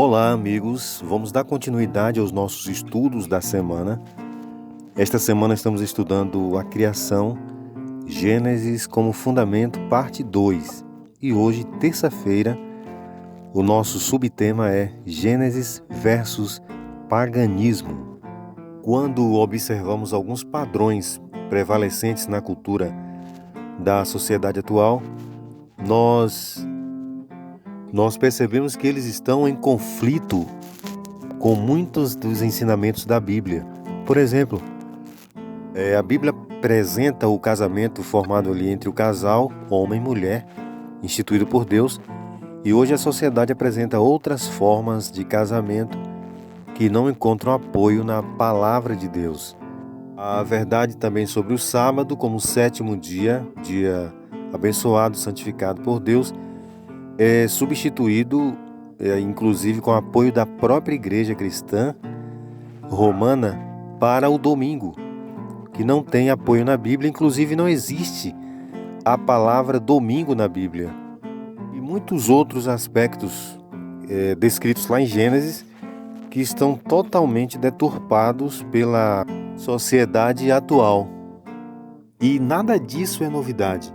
Olá, amigos. Vamos dar continuidade aos nossos estudos da semana. Esta semana estamos estudando a criação, Gênesis como fundamento, parte 2. E hoje, terça-feira, o nosso subtema é Gênesis versus paganismo. Quando observamos alguns padrões prevalecentes na cultura da sociedade atual, nós percebemos que eles estão em conflito com muitos dos ensinamentos da Bíblia. Por exemplo, a Bíblia apresenta o casamento formado ali entre o casal, homem e mulher, instituído por Deus, e hoje a sociedade apresenta outras formas de casamento que não encontram apoio na palavra de Deus. A verdade também sobre o sábado como o sétimo dia abençoado, santificado por Deus, é substituído, inclusive com o apoio da própria igreja cristã romana, para o domingo, que não tem apoio na Bíblia, inclusive não existe a palavra domingo na Bíblia. E muitos outros aspectos descritos lá em Gênesis que estão totalmente deturpados pela sociedade atual. E nada disso é novidade.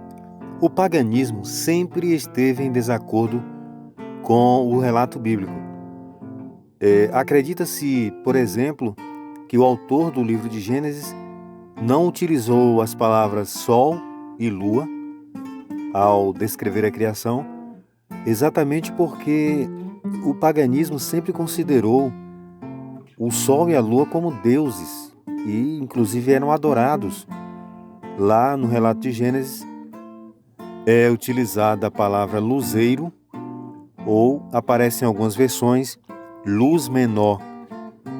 O paganismo sempre esteve em desacordo com o relato bíblico. Acredita-se, por exemplo, que o autor do livro de Gênesis não utilizou as palavras sol e lua ao descrever a criação, exatamente porque o paganismo sempre considerou o sol e a lua como deuses e, inclusive, eram adorados. Lá no relato de Gênesis, é utilizada a palavra luzeiro, ou aparece em algumas versões luz menor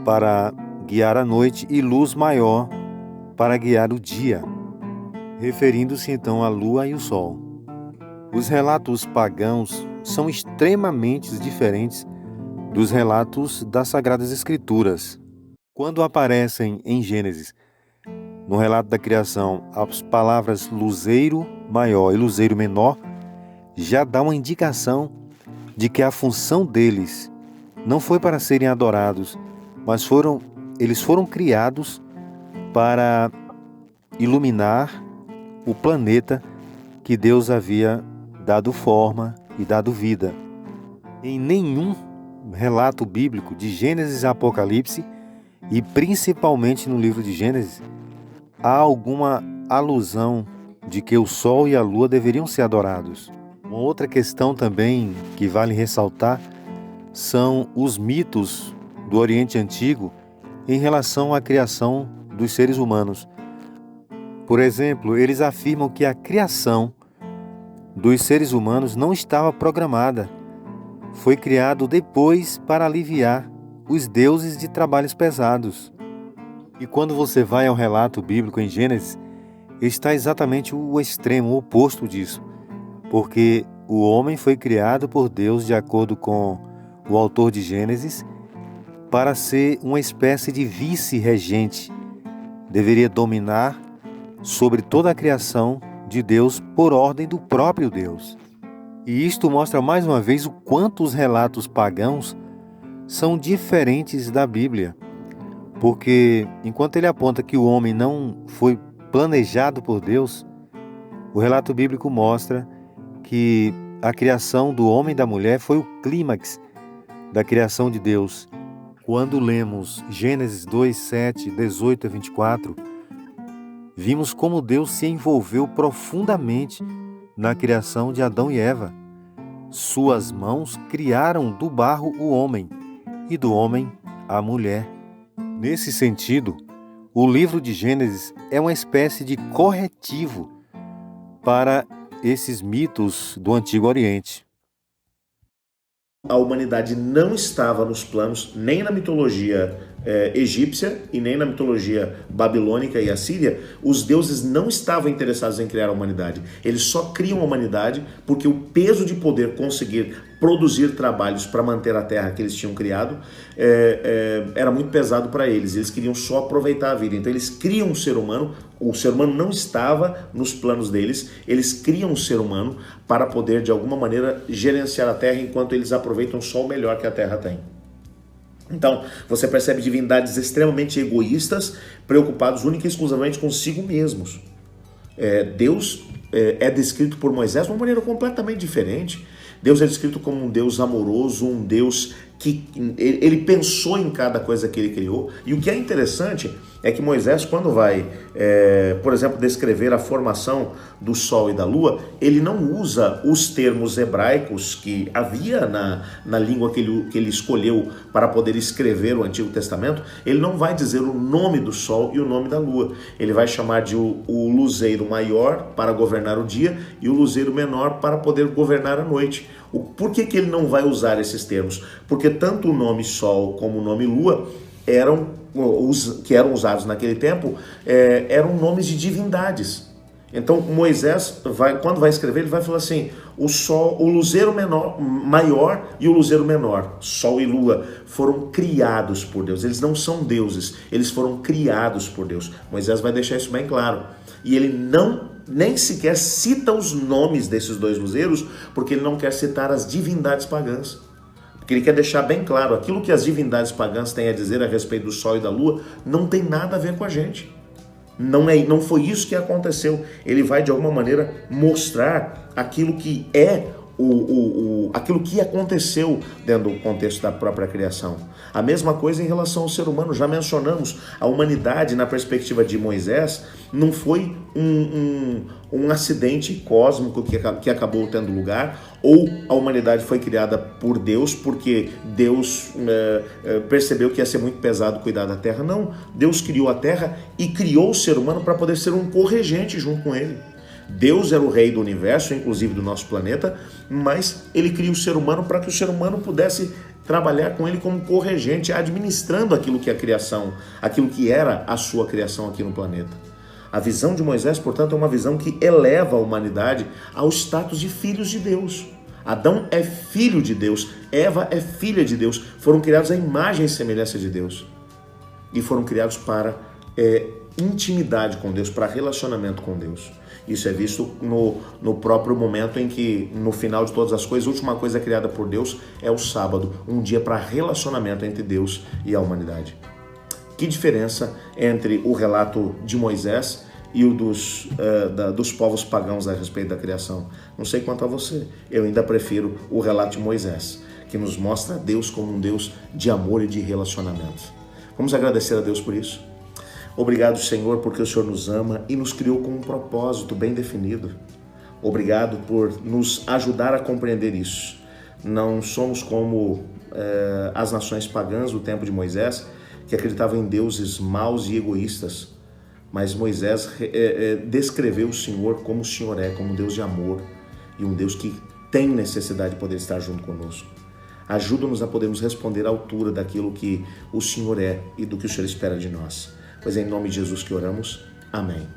para guiar a noite e luz maior para guiar o dia, referindo-se então à lua e o sol. Os relatos pagãos são extremamente diferentes dos relatos das Sagradas Escrituras. Quando aparecem em Gênesis, no relato da criação, as palavras luzeiro maior e luzeiro menor já dá uma indicação de que a função deles não foi para serem adorados, mas eles foram criados para iluminar o planeta que Deus havia dado forma e dado vida. Em nenhum relato bíblico de Gênesis a Apocalipse, e principalmente no livro de Gênesis, há alguma alusão de que o sol e a lua deveriam ser adorados. Uma outra questão também que vale ressaltar são os mitos do Oriente Antigo em relação à criação dos seres humanos. Por exemplo, eles afirmam que a criação dos seres humanos não estava programada. Foi criado depois para aliviar os deuses de trabalhos pesados. E quando você vai ao relato bíblico em Gênesis, está exatamente o extremo oposto disso, porque o homem foi criado por Deus, de acordo com o autor de Gênesis, para ser uma espécie de vice-regente. Deveria dominar sobre toda a criação de Deus por ordem do próprio Deus. E isto mostra mais uma vez o quanto os relatos pagãos são diferentes da Bíblia. Porque enquanto ele aponta que o homem não foi planejado por Deus, o relato bíblico mostra que a criação do homem e da mulher foi o clímax da criação de Deus. Quando lemos Gênesis 2, 7, 18 a 24, vimos como Deus se envolveu profundamente na criação de Adão e Eva. Suas mãos criaram do barro o homem e do homem a mulher. Nesse sentido, o livro de Gênesis é uma espécie de corretivo para esses mitos do Antigo Oriente. A humanidade não estava nos planos, nem na mitologia egípcia e nem na mitologia babilônica e assíria, os deuses não estavam interessados em criar a humanidade. Eles só criam a humanidade porque o peso de poder conseguir produzir trabalhos para manter a terra que eles tinham criado era muito pesado para eles. Eles queriam só aproveitar a vida. Então eles criam um ser humano. O ser humano não estava nos planos deles. Eles criam um ser humano para poder de alguma maneira gerenciar a terra enquanto eles aproveitam só o melhor que a terra tem. Então, você percebe divindades extremamente egoístas, preocupados única e exclusivamente consigo mesmos. Deus é descrito por Moisés de uma maneira completamente diferente. Deus é descrito como um Deus amoroso, um Deus que ele pensou em cada coisa que ele criou. E o que é interessante é que Moisés, quando vai, por exemplo, descrever a formação do Sol e da Lua, ele não usa os termos hebraicos que havia na língua que ele escolheu para poder escrever o Antigo Testamento. Ele não vai dizer o nome do Sol e o nome da Lua. Ele vai chamar de o luzeiro maior para governar o dia e o luzeiro menor para poder governar a noite. Por que ele não vai usar esses termos? Porque tanto o nome Sol como o nome Lua que eram usados naquele tempo, eram nomes de divindades. Então Moisés, quando vai escrever, ele vai falar assim: o luzeiro maior e o luzeiro menor, Sol e Lua, foram criados por Deus. Eles não são deuses, eles foram criados por Deus. Moisés vai deixar isso bem claro. E ele nem sequer cita os nomes desses dois luzeiros, porque ele não quer citar as divindades pagãs. Porque ele quer deixar bem claro, aquilo que as divindades pagãs têm a dizer a respeito do Sol e da Lua não tem nada a ver com a gente. Não foi isso que aconteceu. Ele vai de alguma maneira mostrar aquilo que aquilo que aconteceu dentro do contexto da própria criação. A mesma coisa em relação ao ser humano. Já mencionamos, a humanidade na perspectiva de Moisés não foi um acidente cósmico que acabou tendo lugar, ou a humanidade foi criada por Deus porque Deus percebeu que ia ser muito pesado cuidar da terra. Não, Deus criou a terra e criou o ser humano para poder ser um corregente junto com ele. Deus era o rei do universo, inclusive do nosso planeta, mas ele cria o ser humano para que o ser humano pudesse trabalhar com ele como corregente, administrando aquilo que é a criação, aquilo que era a sua criação aqui no planeta. A visão de Moisés, portanto, é uma visão que eleva a humanidade ao status de filhos de Deus. Adão é filho de Deus, Eva é filha de Deus, foram criados à imagem e semelhança de Deus e foram criados para intimidade com Deus, para relacionamento com Deus. Isso é visto no próprio momento em que, no final de todas as coisas, a última coisa criada por Deus é o sábado, um dia para relacionamento entre Deus e a humanidade. Que diferença entre o relato de Moisés e o dos povos pagãos a respeito da criação? Não sei quanto a você, eu ainda prefiro o relato de Moisés, que nos mostra Deus como um Deus de amor e de relacionamento. Vamos agradecer a Deus por isso? Obrigado, Senhor, porque o Senhor nos ama e nos criou com um propósito bem definido. Obrigado por nos ajudar a compreender isso. Não somos como as nações pagãs do tempo de Moisés, que acreditavam em deuses maus e egoístas. Mas Moisés descreveu o Senhor como o Senhor como um Deus de amor e um Deus que tem necessidade de poder estar junto conosco. Ajuda-nos a podermos responder à altura daquilo que o Senhor é e do que o Senhor espera de nós. Pois é em nome de Jesus que oramos. Amém.